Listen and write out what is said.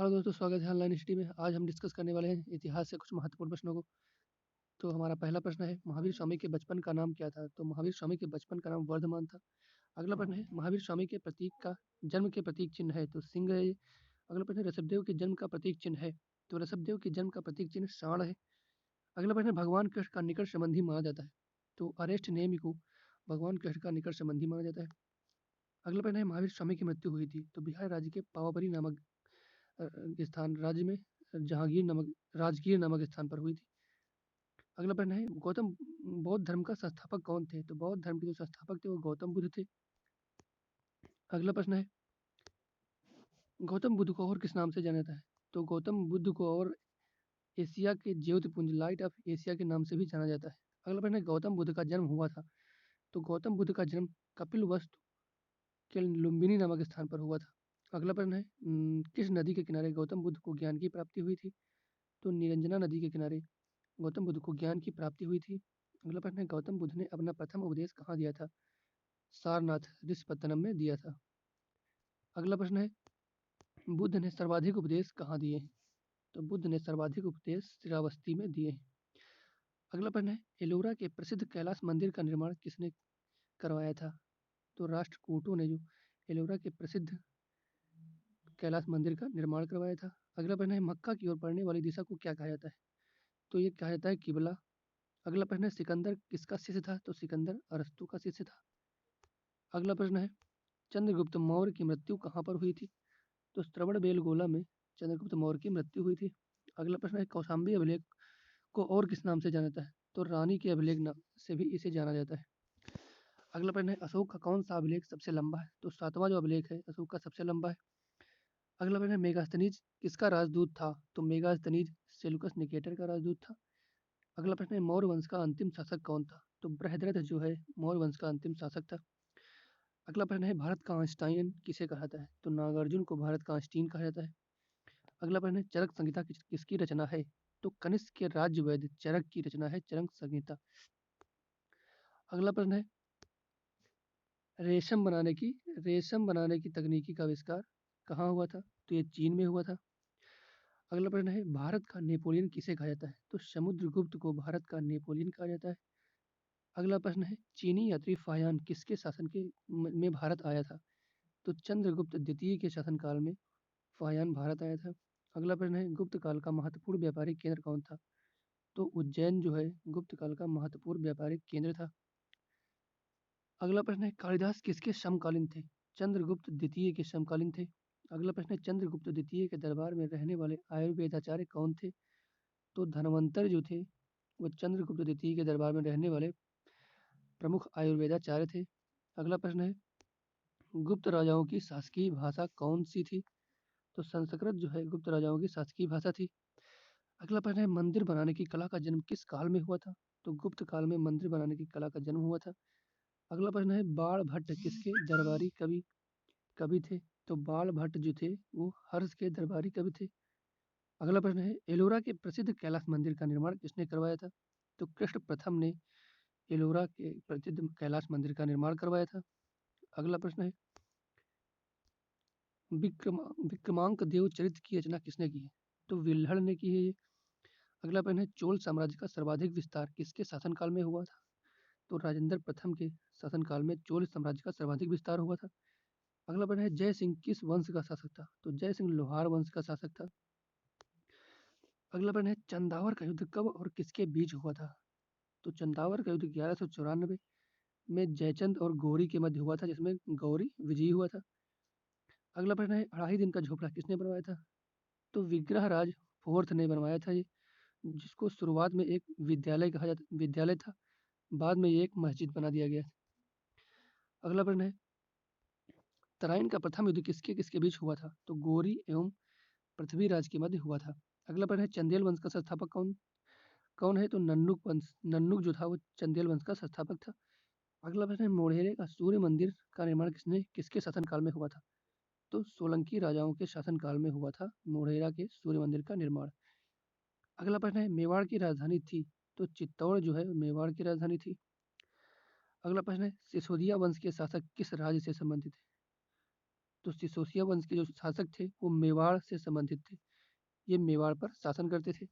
Hello दोस्तों, स्वागत है ऑनलाइन हिस्ट्री में। आज हम डिस्कस करने वाले हैं इतिहास से कुछ महत्वपूर्ण प्रश्नों को। तो हमारा पहला प्रश्न है, महावीर स्वामी के बचपन का नाम क्या था? तो महावीर स्वामी के बचपन का नाम वर्धमान था। अगला प्रश्न है, महावीर स्वामी के प्रतीक का जन्म के प्रतीक चिन्ह है? तो सिंह है ये। अगला प्रश्न है, ऋषभदेव के जन्म का प्रतीक चिन्ह है? तो ऋषभदेव के जन्म का प्रतीक चिन्ह सांड है। अगला प्रश्न है, भगवान कृष्ण का निकट संबंधी माना जाता है? तो अरेस्ट नेमी को भगवान कृष्ण का निकट संबंधी माना जाता है। अगला प्रश्न है, महावीर स्वामी की मृत्यु हुई थी तो बिहार राज्य के पावापुरी नामक स्थान राज्य में राजगीर नामक स्थान पर हुई थी। अगला प्रश्न है, गौतम बौद्ध धर्म का संस्थापक कौन थे? तो बौद्ध धर्म के जो संस्थापक थे वो गौतम बुद्ध थे। अगला प्रश्न है, गौतम बुद्ध को और किस नाम से जाना जाता है? तो गौतम बुद्ध को और एशिया के ज्योतिपुंज लाइट ऑफ एशिया के नाम से भी जाना जाता है। अगला प्रश्न है, गौतम बुद्ध का जन्म हुआ था? तो गौतम बुद्ध का जन्म कपिल वस्तु के लुम्बिनी नामक स्थान पर हुआ था। अगला प्रश्न है, किस नदी के किनारे गौतम बुद्ध को ज्ञान की प्राप्ति हुई थी? तो निरंजना नदी के किनारे गौतम बुद्ध को ज्ञान की प्राप्ति हुई थी। अगला प्रश्न है, गौतम बुद्ध ने अपना प्रथम उपदेश कहाँ दिया था? सारनाथ ऋषिपत्तनम में दिया था। अगला प्रश्न है, बुद्ध ने सर्वाधिक उपदेश कहाँ दिए हैं? तो बुद्ध ने सर्वाधिक उपदेश श्रावस्ती में दिए हैं। अगला प्रश्न है, एलोरा के प्रसिद्ध कैलाश मंदिर का निर्माण किसने करवाया था? तो राष्ट्रकूटों ने जो एलोरा के प्रसिद्ध कैलाश मंदिर का निर्माण करवाया था। अगला प्रश्न है, मक्का की ओर पड़ने वाली दिशा को क्या कहा जाता है? तो ये कहा जाता है किबला। अगला प्रश्न है, सिकंदर किसका शिष्य था? तो सिकंदर अरस्तु का शिष्य था। अगला प्रश्न है, चंद्रगुप्त मौर्य की मृत्यु कहाँ पर हुई थी? तो श्रवणबेलगोला में चंद्रगुप्त मौर्य की मृत्यु हुई थी। अगला प्रश्न है, कौशाम्बी अभिलेख को और किस नाम से जाना जाता है? तो रानी के अभिलेख नाम से भी इसे जाना जाता है। अगला प्रश्न है, अशोक का कौन सा अभिलेख सबसे लंबा है? तो सातवां जो अभिलेख है अशोक का सबसे लंबा है। अगला प्रश्न है, मेगास्थनीज किसका राजदूत था? तो मेगास्थनीज सेलुकस निकेटर का राजदूत था। अगला प्रश्न है, मौर्य वंश का अंतिम शासक कौन था? तो बृहद्रथ जो है मौर्य वंश का अंतिम शासक था। अगला प्रश्न है, भारत का आइंस्टाइन किसे कहा जाता है? तो नागार्जुन को भारत का आइंस्टीन कहा जाता है। अगला प्रश्न है, चरक संहिता किसकी रचना है? तो कनिष्क के राज्य वैद्य चरक की रचना है चरक संहिता। अगला प्रश्न है, रेशम बनाने की तकनीकी का आविष्कार कहाँ हुआ था? तो ये चीन में हुआ था। अगला प्रश्न है, भारत का नेपोलियन किसे कहा जाता है? तो समुद्रगुप्त को भारत का नेपोलियन कहा जाता है। अगला प्रश्न है, चीनी यात्री फाहियान किसके शासन के में भारत आया था? तो चंद्रगुप्त द्वितीय के शासनकाल में फाहियान भारत आया था। अगला प्रश्न है, गुप्त काल का महत्वपूर्ण व्यापारिक केंद्र कौन था? तो उज्जैन जो है गुप्त काल का महत्वपूर्ण व्यापारिक केंद्र था। अगला प्रश्न है, कालिदास किसके समकालीन थे? चंद्रगुप्त द्वितीय के समकालीन थे। अगला प्रश्न है, चंद्रगुप्त द्वितीय के दरबार में रहने वाले आयुर्वेदाचार्य कौन थे? तो धनवंतर जो थे वो चंद्रगुप्त द्वितीय के दरबार में रहने वाले प्रमुख आयुर्वेदाचार्य थे। अगला प्रश्न है, गुप्त राजाओं की शासकीय भाषा कौन सी थी? तो संस्कृत जो है गुप्त राजाओं की शासकीय भाषा थी। अगला प्रश्न है, मंदिर बनाने की कला का जन्म किस काल में हुआ था? तो गुप्त काल में मंदिर बनाने की कला का जन्म हुआ था। अगला प्रश्न है, बाण भट्ट किसके दरबारी कवि कवि थे? तो बाण भट्ट जो थे वो हर्ष के दरबारी कवि थे। अगला प्रश्न है, एलोरा के प्रसिद्ध कैलाश मंदिर का निर्माण किसने करवाया था? तो कृष्ण प्रथम ने एलोरा के प्रसिद्ध कैलाश मंदिर का निर्माण करवाया था। अगला प्रश्न है, विक्रमांक देव चरित्र की रचना किसने की है? तो विल्हड़ ने की है ये। अगला प्रश्न है, चोल साम्राज्य का सर्वाधिक विस्तार किसके शासनकाल में हुआ था? तो राजेंद्र प्रथम के शासनकाल में चोल साम्राज्य का सर्वाधिक विस्तार हुआ था। अगला प्रश्न है, जय सिंह किस वंश का शासक था? तो जय सिंह लोहार वंश का शासक था। अगला प्रश्न है, चंदावर का युद्ध कब और किसके बीच हुआ था? तो चंदावर का युद्ध 1194 में जयचंद और गौरी के मध्य हुआ था, जिसमें गौरी विजयी हुआ था। अगला प्रश्न है, अढ़ाई दिन का झोपड़ा किसने बनवाया था? तो विग्रहराज फोर्थ ने बनवाया था ये, जिसको शुरुआत में एक विद्यालय था, बाद में ये एक मस्जिद बना दिया गया। अगला प्रश्न है, तराइन का प्रथम युद्ध किसके किसके बीच हुआ था? तो गौरी एवं पृथ्वीराज के मध्य हुआ था। अगला प्रश्न है, चंदेल वंश का संस्थापक कौन कौन है? तो नन्नुक जो था वो चंदेल वंश का संस्थापक था। अगला प्रश्न है, मोढेरे का सूर्य मंदिर का निर्माण किसके शासनकाल में हुआ था? तो सोलंकी राजाओं के शासनकाल में हुआ था मोढेरा के सूर्य मंदिर का निर्माण। अगला प्रश्न है, मेवाड़ की राजधानी थी? तो चित्तौड़ जो है मेवाड़ की राजधानी थी। अगला प्रश्न है, सिसोदिया वंश के शासक किस राज्य से संबंधित है? तो सिसोदिया वंश के जो शासक थे वो मेवाड़ से संबंधित थे। ये मेवाड़ पर शासन करते थे।